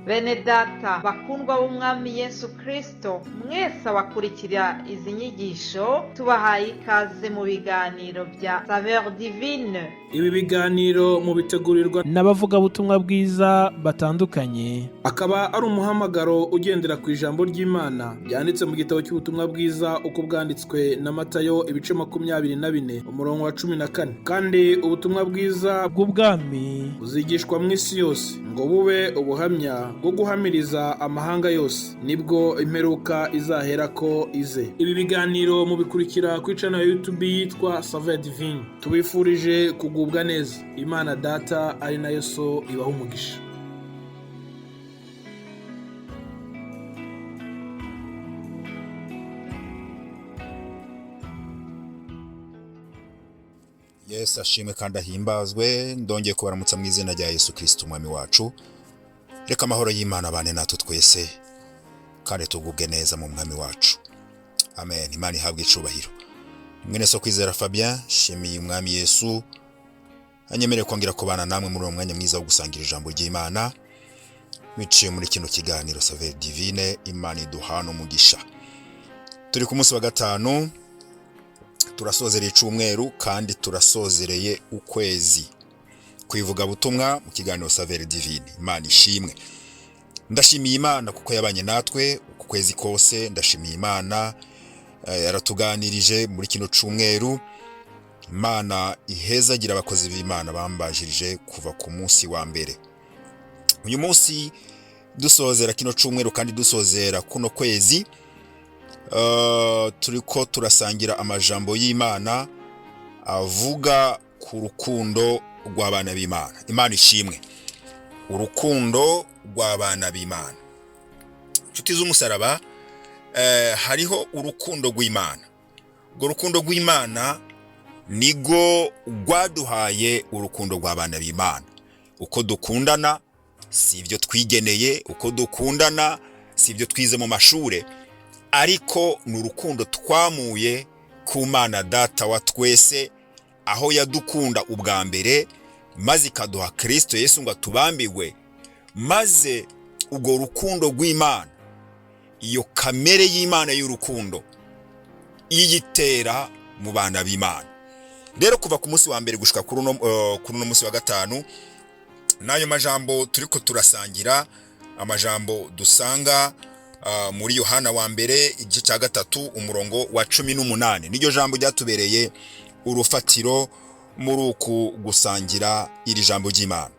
Bene data bakundwa b'umwami Yesu Kristo, mwese abakurikira izi nyigisho tubahaye ikaze mu biganiro bya Saveur Divine. Ibi biganiro mu bitegurirwa n'abavugabutumwa bwiza batandukanye, akaba ari umuhamagaro ugendera ku ijambo ry'Imana byanditse mu gitabo cy'ubutumwa bwiza uko bwanditswe na Matayo ibice 24 umurongo wa 14. Kandi ubutumwa bwiza bw'ubwami buzigishwa mu isi yose ngo bube ubuhamya bwo guhamiriza amahanga yose, nibwo imperuka izahera ko ize. Ibi biganiro mubikurikira ku channel ya YouTube yitwa Saveur Divine. Tubifurije kugubwa neza. Imana Data ari nayo So ibaha umugisha. Yesu ashimwe kandi ahimbazwe. Ndongeye kubaramutsa mu izina rya Yesu Kristo umwami wacu. Reka amahoro y'Imana abane natwe twese kandi tugubwe neza mu mwami wacu. Amen. Imana ihabwe icubahiro. Mwene so kwizera Fabien, shimiye umwami Yesu anyemereye kongera kubana namwe muri uwo mwanya mwiza wo gusangira ijambo ry'Imana biciye muri kino kiganiro Saveur Divine. Imana iduhana umugisha. Turi ku munsi wa gatanu, turasozereye icumweru kandi turasozereye ukwezi kwivuga butumwa mu kiganiro Saveur Divine. Imana ishimwe. Ndashimiye Imana kuko yabanye natwe uku kwezi kose. Ndashimiye Imana yaratuganirije muri kino cumweru. Imana ihezagira abakozi b'Imana bambajirije kuva ku munsi wa mbere. Uyu munsi dusozera kino cumweru kandi dusozera kuno kwezi, turiko turasangira amajambo y'Imana avuga ku rukundo rw'abana b'Imana. Imana ishimwe. Urukundo rw'abana b'Imana. Nshuti z'umusaraba, hariho urukundo rw'Imana. Urwo rukundo rw'Imana nigo rwaduhaye urukundo rw'abana b'Imana. Uko dukundana si ibyo twigeneye, uko dukundana si ibyo twize mu mashure, ariko ni urukundo twamuye ku Mana Data wa twese, aho yadukunda ubwa mbere maze ikaduha Kristo Yesu ngo atubambirwe, maze ubwo rukundo rw'Imana, iyo kamere y'Imana y'urukundo iyitera mu bana b'Imana. Rero kuva ku munsi wa mbere gushika kuri uno munsi wa gatanu, nayo majambo turiko turasangira, amajambo dusanga muri Yohana wa mbere igice cya gatatu umurongo wa 18. Niryo jambo ryatubereye urufatiro muri uku gusangira iri jambo ry'Imana.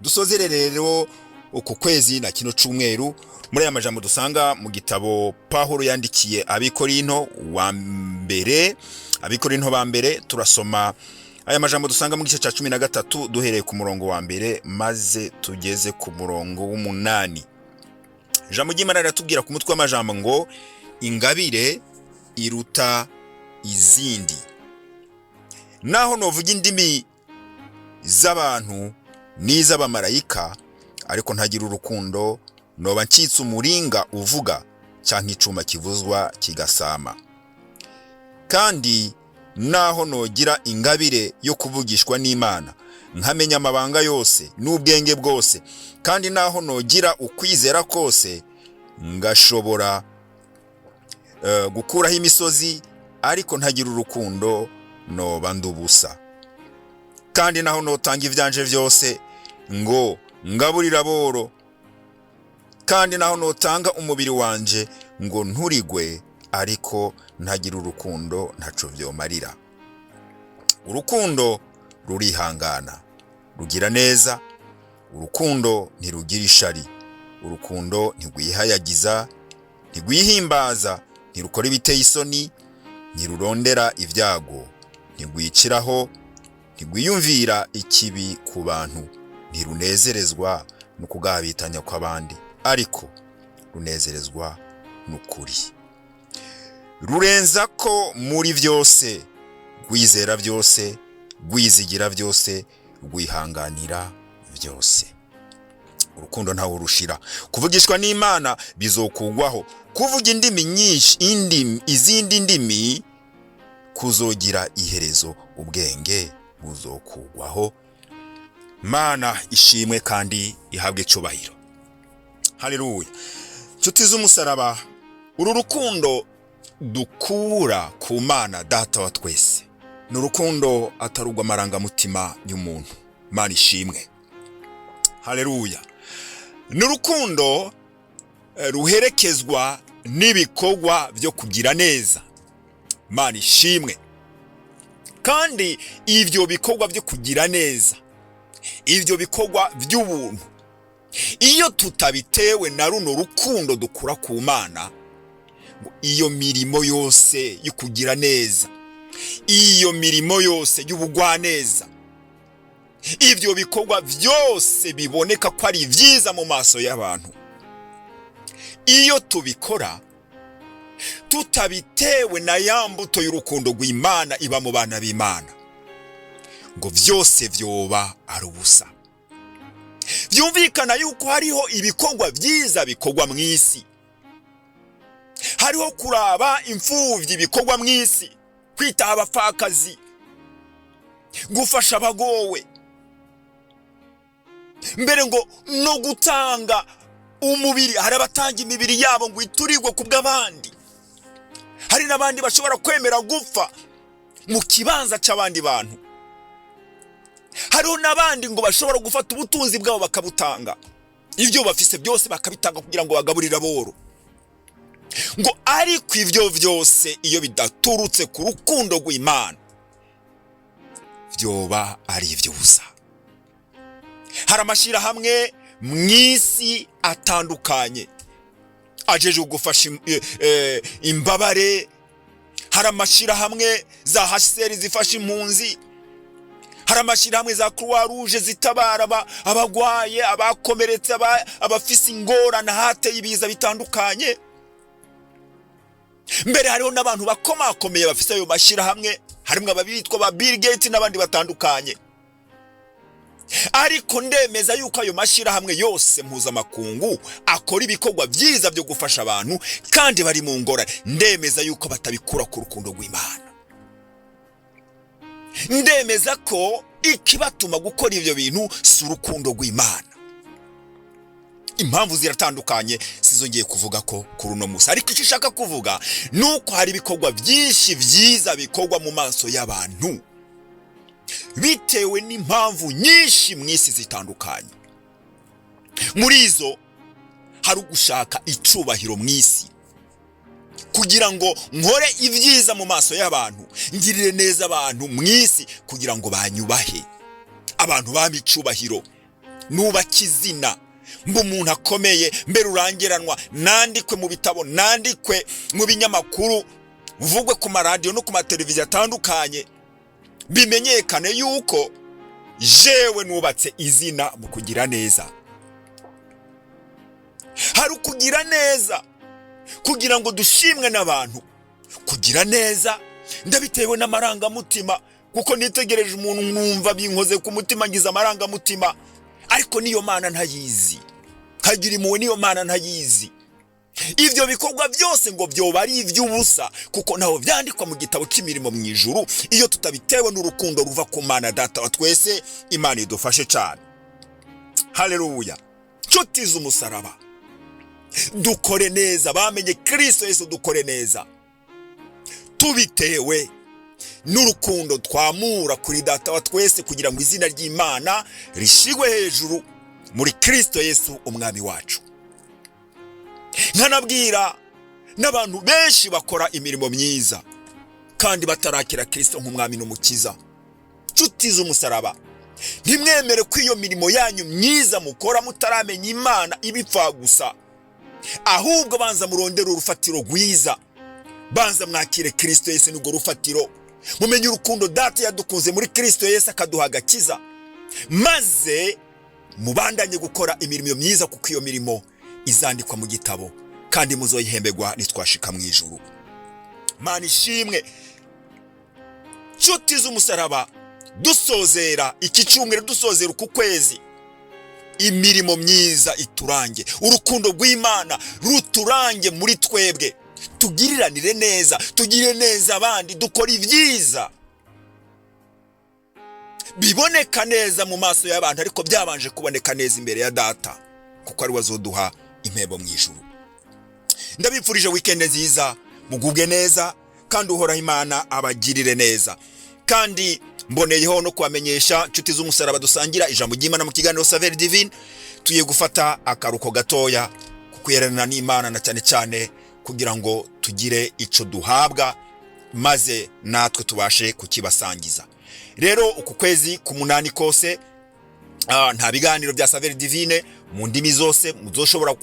Dusozere rero uku kwezi na kino cumweru muri aya majambo dusanga mu gitabo Pawulo yandikiye Abikorinto wa mbere, Abikorinto ba mbere. Turasoma aya majambo dusanga mu gice cya 13 duhereye ku murongo wa mbere maze tugeze ku murongo w'8. Jambo ry'Imana riratubwira ku mutwe w'amajambo ngo ingabire iruta izindi. Naho novuga indimi z'abantu n'iz'abamarayika, ariko ntagira urukundo, noba ncitse umuringa uvuga cyangwa icuma kivuzwa kigasama. Kandi naho nogira ingabire yo kuvugishwa n'Imana, nkamenya amabanga yose n'ubwenge bwose, kandi naho nogira ukwizera kose, ngashobora gukuraho imisozi, ariko ntagira urukundo, noba ndubusa. Kandi naho notanga ivyanje vyose ngo ngaburira boro, kandi naho notanga umubiri wanje ngo nturigwe, ariko ntagira urukundo ntaco vyomarira. Urukundo rurihangana, rugira neza, urukundo ntirugira ishari, urukundo ntigwihayagiza, ntigwihimbaza, ntirukora ibiteye isoni, ntirurondera ivyago, ntigwiciraho, ntigwiyumvira ikibi ku bantu, ntirunezerezwa no kugabitanya kw'abandi, ariko runezerezwa n'ukuri. Rurenza ko muri vyose, rwizera vyose, rwizigira vyose, rwihanganira vyose. Urukundo ntawo rushira. Kuvugishwa n'Imana bizokugwaho. Kuvuga indimi nyinshi, izindi ndimi kuzogira iherezo, ubwenge buzokugwaho. Mana ishimwe kandi ihabwe icubahiro. haleluya. Nshuti z'umusaraba, uru rukundo dukura ku Mana Data wa twese ni urukundo atarugwa amarangamutima y'umuntu. Mana ishimwe, haleluya. Ni urukundo ruherekezwa n'ibikorwa byo kugira neza. Mana ishimwe. Kandi ibyo bikorwa byo kugira neza, ibyo bikorwa by'ubuntu, iyo tutabitewe na runo rukundo dukura ku Mana, iyo mirimo yose yo kugira neza, iyo mirimo yose y'ubugwaneza, ibyo bikorwa byose biboneka ko ari byiza mu maso y'abantu, iyo tubikora tutabitewe na ya mbuto y'urukundo rw'Imana iba mu bana b'Imana, ngo byose byoba ari ubusa. Byumvikana yuko hariho ibikorwa byiza bikorwa mu isi, hariho kuraba imfuvyi bikorwa mu isi, kwita abapfakazi, gufasha abagowe, mbere ngo no gutanga umubiri. Hari abatanga imibiri yabo ngo iturirwe kubw'abandi, hari n'abandi bashobora kwemera gupfa mu kibanza cy'abandi bantu, hariho n'abandi ngo bashobora gufata ubutunzi bwabo bakabutanga, ibyo bafise byose bakabitanga kugira ngo bagaburire aboro. Ngo ariko ibyo byose iyo bidaturutse ku rukundo rw'Imana, byoba ari iby'ubusa. Hari amashirahamwe mu isi atandukanye ajeje gufasha imbabare, hari amashirahamwe za HCR zifasha impunzi, hari amashirahamwe za Croix Rouge zitabara abagwaye, abakomeretse, abafise ingorane hateye ibiza bitandukanye. Mbere hariho n'abantu bakomakomeye bafise ayo mashirahamwe, harimo ababitwa ba Bill Gates n'abandi batandukanye. Ariko ndemeza yuko ayo mashirahamwe yose mpuzamakungu akora ibikorwa byiza byo gufasha abantu kandi bari mu ngorane, ndemeza yuko batabikura ku rukundo rw'Imana. Ndemeza ko ikibatuma gukora ibyo bintu si urukundo rw'Imana. Impamvu ziratandukanye sizongeye kuvuga ko kuri uno munsi, ariko icyo ushaka kuvuga nuko hari ibikorwa byinshi byiza bikorwa mu maso y'abantu bitewe n'impamvu nyinshi mu isi zitandukanye. Muri izo hari ugushaka icubahiro mu isi, kugira ngo nkore ibyiza mu maso y'abantu, ngirire neza abantu mu isi kugira ngo banyubahe. Abantu bami icubahiro, nubaka izina, mba umuntu akomeye, mbere urangeranwa, nandikwe mu bitabo, nandikwe mu binyamakuru, uvugwe ku maradiyo no ku mateleviziyo atandukanye, bimenyekane yuko jewe nubatse izina mu kugira neza. Hari ukugira neza kugira ngo dushimwe n'abantu, kugira neza ndabitewe n'amarangamutima, kuko nitegereje umuntu numva binkoze ku mutima, ngize amarangamutima, ariko niyo Mana ntayizi, kagira impuhwe niyo Mana ntayizi. Ibyo bikorwa byose ngo byoba ari iby'ubusa, kuko naho byandikwa mu gitabo cy'imirimo mu ijuru, iyo tutabitewe n'urukundo ruva ku Mana Data wa twese. Imana idufashe cyane, haleluya. Nshuti z'umusaraba, dukore neza, bamenye Kristo Yesu, dukore neza tubitewe n'urukundo twamura kuri Data wa twese, kugira ngo izina ry'Imana rishigwe hejuru muri Kristo Yesu umwami wacu. Nkanabwira n'abantu benshi bakora imirimo myiza kandi batarakira Kristo nk'umwami n'umukiza. Nshuti z'umusaraba, ntimwemere ko iyo mirimo yanyu myiza mukora mutaramenya Imana ibipfa gusa, ahubwo banza murondere urufatiro rwiza, banza mwakire Kristo Yesu n'urwo rufatiro, mumenye urukundo Data yadukunze muri Kristo Yesu akaduha agakiza, maze mubandanye gukora imirimo myiza, kuko iyo mirimo izandikwa mu gitabo kandi muzoyihembegwa nitwashika mu ijuru. Mana ishimwe. Nshuti z'umusaraba, dusozera iki cyumweru, dusozera uku kwezi, imirimo myiza iturange, urukundo rw'Imana ruturange muri twebwe, tugiriranire neza, tugire neza abandi, dukora ibyiza biboneka neza mu maso y'abantu, ariko byabanje kuboneka neza imbere ya Data, kuko ari wazoduha impebo mu ijuru. Ndabipfurije weekend nziza, mugubwe neza kandi uhoraho Imana abagirire neza. Kandi mboneyeho no kubamenyesha nshuti z'umusaraba dusangira ijambo ry'Imana mu kiganiro Saveur Divine, tugiye gufata akaruko gatoya kukwerana n'Imana na cyane cyane kugira ngo tugire ico duhabwa maze natwe tubashe kukibasangiza. Rero uku kwezi kumunani kose nta biganiro bya Saveur Divine mu ndimi zose muzoshobora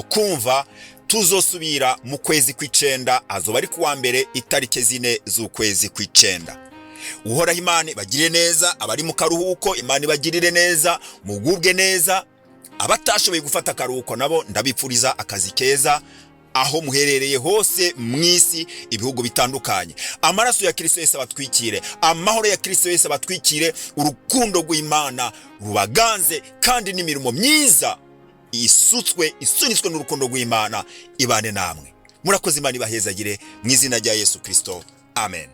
kumva. Tuzosubira mu kwezi kw'icenda, azoba ari kuwa mbere itariki 4 z'ukwezi kw'icenda. Uhoraho Imana bagirire neza, abari mu karuhuko Imana bagirire neza, mugubwe neza. Abatashoboye gufata akaruhuko nabo ndabipfuriza akazi keza aho muherereye hose mwisi, ibihugu bitandukanye. Amaraso ya Kristo Yesu abatwikire, amahoro ya Kristo Yesu abatwikire, urukundo rw'Imana rubaganze kandi n'imirimo myiza isunitswe n'urukundo rw'Imana ibane namwe. Murakoze, Imana ibahezagire mu izina rya Yesu Kristo. Amen.